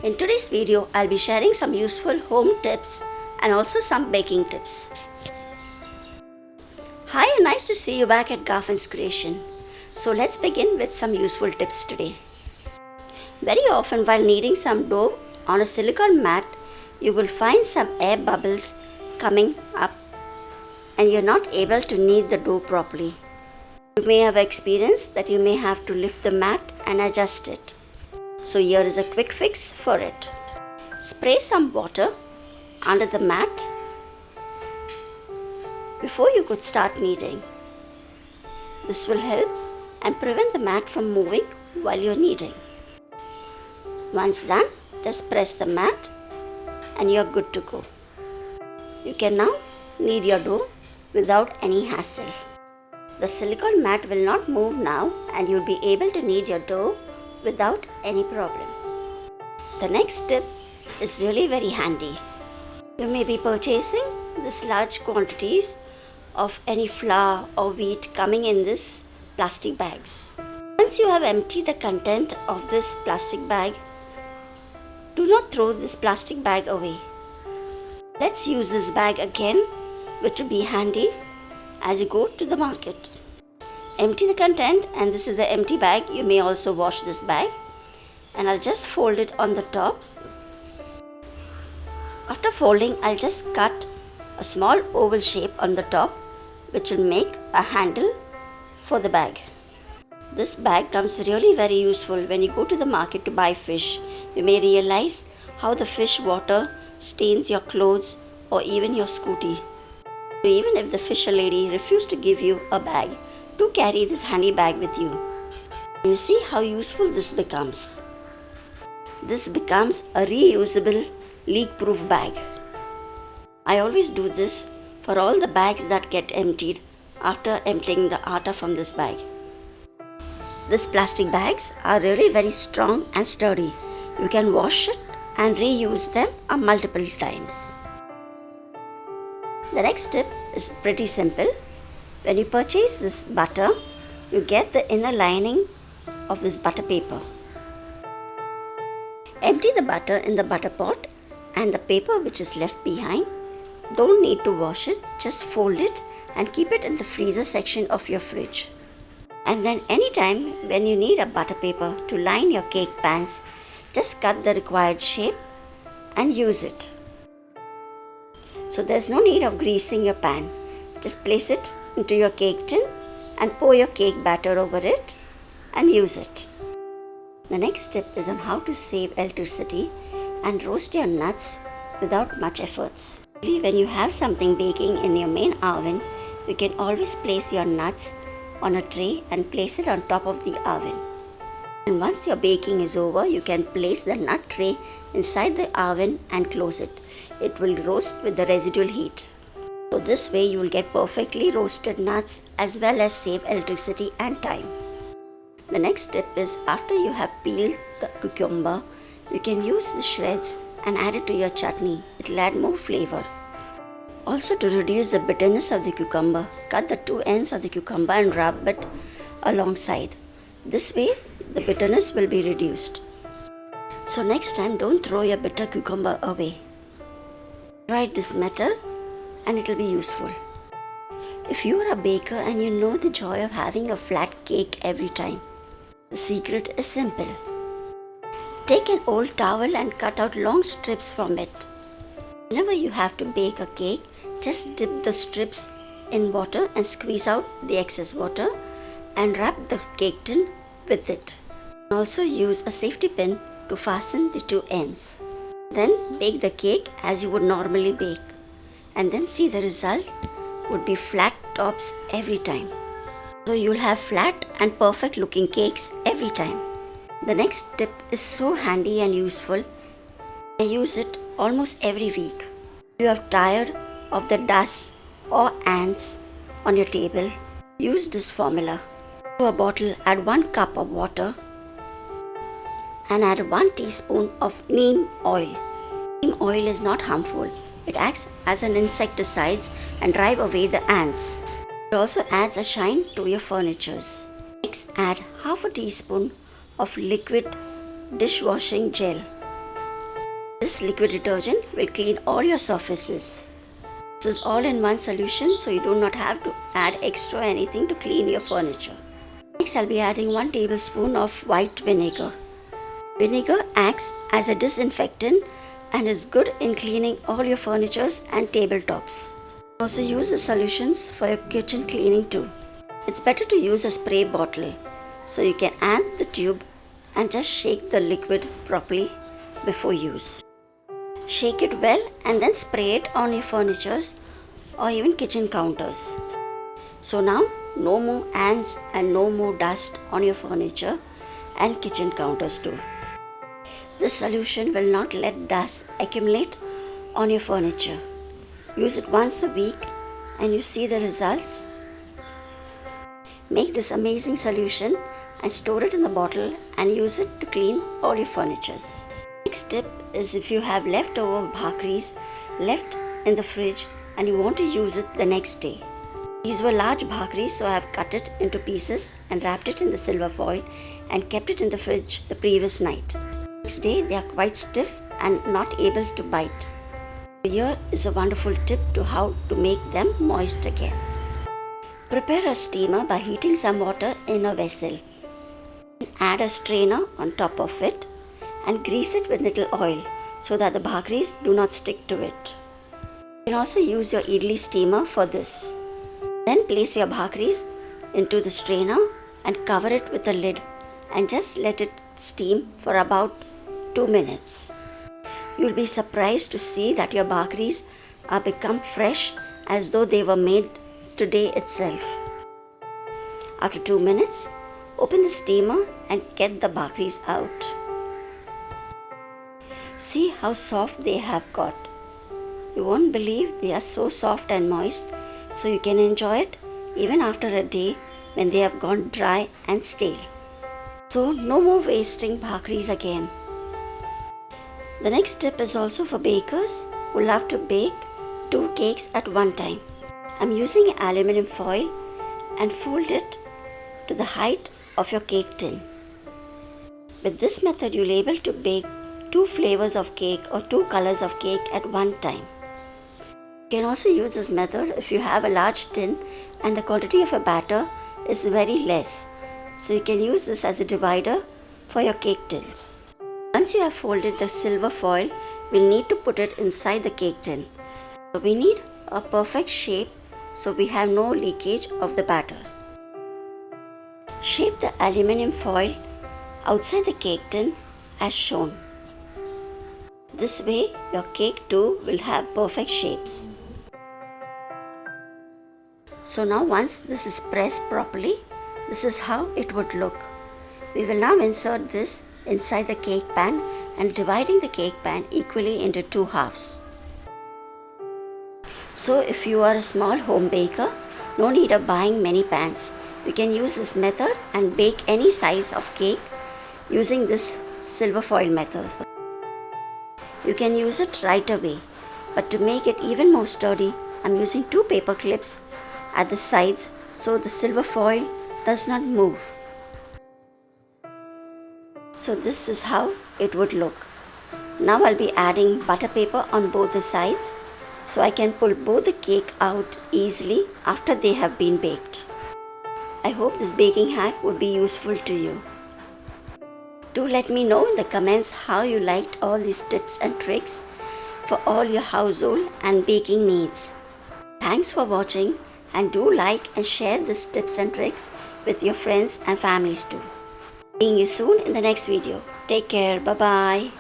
In today's video, I'll be sharing some useful home tips and also some baking tips. Hi and nice to see you back at Garfin's Creation. So let's begin with some useful tips today. Very often while kneading some dough on a silicone mat, you will find some air bubbles coming up and you're not able to knead the dough properly. You may have experienced that you may have to lift the mat and adjust it. So here is a quick fix for it. Spray some water under the mat before you could start kneading. This will help and prevent the mat from moving while you're kneading. Once done, just press the mat and you're good to go. You can now knead your dough without any hassle. The silicone mat will not move now and you'll be able to knead your dough without any problem. The next tip is really very handy. You may be purchasing this large quantities of any flour or wheat coming in this plastic bags. Once you have emptied the content of this plastic bag, do not throw this plastic bag away. Let's use this bag again, which will be handy as you go to the market. Empty the content, and this is the empty bag. You may also wash this bag, and I'll just fold it on the top. After folding, I'll just cut a small oval shape on the top, which will make a handle for the bag. This bag comes really very useful when you go to the market to buy fish. You may realize how the fish water stains your clothes or even your scooty. So even if the fisher lady refused to give you a bag, do carry this handy bag with you. You see how useful this becomes. This becomes a reusable, leak-proof bag. I always do this for all the bags that get emptied after emptying the atta from this bag. These plastic bags are really very strong and sturdy. You can wash it and reuse them multiple times. The next tip is pretty simple. When you purchase this butter, you get the inner lining of this butter paper. Empty the butter in the butter pot and the paper which is left behind. Don't need to wash it, just fold it and keep it in the freezer section of your fridge. And then anytime when you need a butter paper to line your cake pans, just cut the required shape and use it. So there's no need of greasing your pan. Just place it into your cake tin and pour your cake batter over it and use it. The next tip is on how to save electricity and roast your nuts without much efforts. When you have something baking in your main oven, you can always place your nuts on a tray and place it on top of the oven. And once your baking is over, you can place the nut tray inside the oven and close it. It will roast with the residual heat. So this way you will get perfectly roasted nuts as well as save electricity and time. The next tip is after you have peeled the cucumber, you can use the shreds and add it to your chutney. It will add more flavor. Also, to reduce the bitterness of the cucumber, cut the two ends of the cucumber and rub it alongside. This way the bitterness will be reduced. So next time, don't throw your bitter cucumber away. Try this method and it will be useful. If you are a baker and you know the joy of having a flat cake every time, the secret is simple. Take an old towel and cut out long strips from it. Whenever you have to bake a cake, just dip the strips in water and squeeze out the excess water and wrap the cake tin with it. Also use a safety pin to fasten the two ends. Then bake the cake as you would normally bake. And then see the result would be flat tops every time. So you'll have flat and perfect looking cakes every time. The next tip is so handy and useful. I use it almost every week. If you are tired of the dust or ants on your table, use this formula. To a bottle, add 1 cup of water and add 1 teaspoon of neem oil. Neem oil is not harmful. It acts as an insecticide and drive away the ants. It also adds a shine to your furnitures. Next, add half a teaspoon of liquid dishwashing gel. This liquid detergent will clean all your surfaces. This is all-in-one solution, so you do not have to add extra anything to clean your furniture. Next, I'll be adding 1 tablespoon of white vinegar. Vinegar acts as a disinfectant and is good in cleaning all your furnitures and tabletops. Also use the solutions for your kitchen cleaning too. It's better to use a spray bottle, so you can add the tube and just shake the liquid properly before use. Shake it well and then spray it on your furnitures or even kitchen counters. So now no more ants and no more dust on your furniture and kitchen counters too. This solution will not let dust accumulate on your furniture. Use it once a week and you see the results. Make this amazing solution and store it in the bottle and use it to clean all your furnitures. Next tip is if you have leftover bhakris left in the fridge and you want to use it the next day. These were large bhakris, so I have cut it into pieces and wrapped it in the silver foil and kept it in the fridge the previous night. Next day they are quite stiff and not able to bite. Here is a wonderful tip to how to make them moist again. Prepare a steamer by heating some water in a vessel. Add a strainer on top of it and grease it with little oil so that the bhakris do not stick to it. You can also use your idli steamer for this. Then place your bhakris into the strainer and cover it with a lid and just let it steam for about 2 minutes. You will be surprised to see that your bhakris are become fresh as though they were made today itself. After 2 minutes, open the steamer and get the bhakris out. See how soft they have got. You won't believe they are so soft and moist, so you can enjoy it even after a day when they have gone dry and stale. So no more wasting bhakris again. The next tip is also for bakers who love to bake 2 cakes at one time. I'm using aluminium foil and fold it to the height of your cake tin. With this method you'll be able to bake 2 flavors of cake or 2 colors of cake at one time. You can also use this method if you have a large tin and the quantity of your batter is very less. So you can use this as a divider for your cake tins. Once you have folded the silver foil, we'll need to put it inside the cake tin. So we need a perfect shape so we have no leakage of the batter. Shape the aluminium foil outside the cake tin as shown. This way your cake too will have perfect shapes. So now once this is pressed properly, this is how it would look. We will now insert this inside the cake pan and dividing the cake pan equally into 2 halves. So if you are a small home baker, no need of buying many pans. You can use this method and bake any size of cake using this silver foil method. You can use it right away, but to make it even more sturdy, I'm using 2 paper clips at the sides so the silver foil does not move. So this is how it would look. Now I'll be adding butter paper on both the sides so I can pull both the cake out easily after they have been baked. I hope this baking hack would be useful to you. Do let me know in the comments how you liked all these tips and tricks for all your household and baking needs. Thanks for watching and do like and share these tips and tricks with your friends and families too. Seeing you soon in the next video. Take care. Bye bye.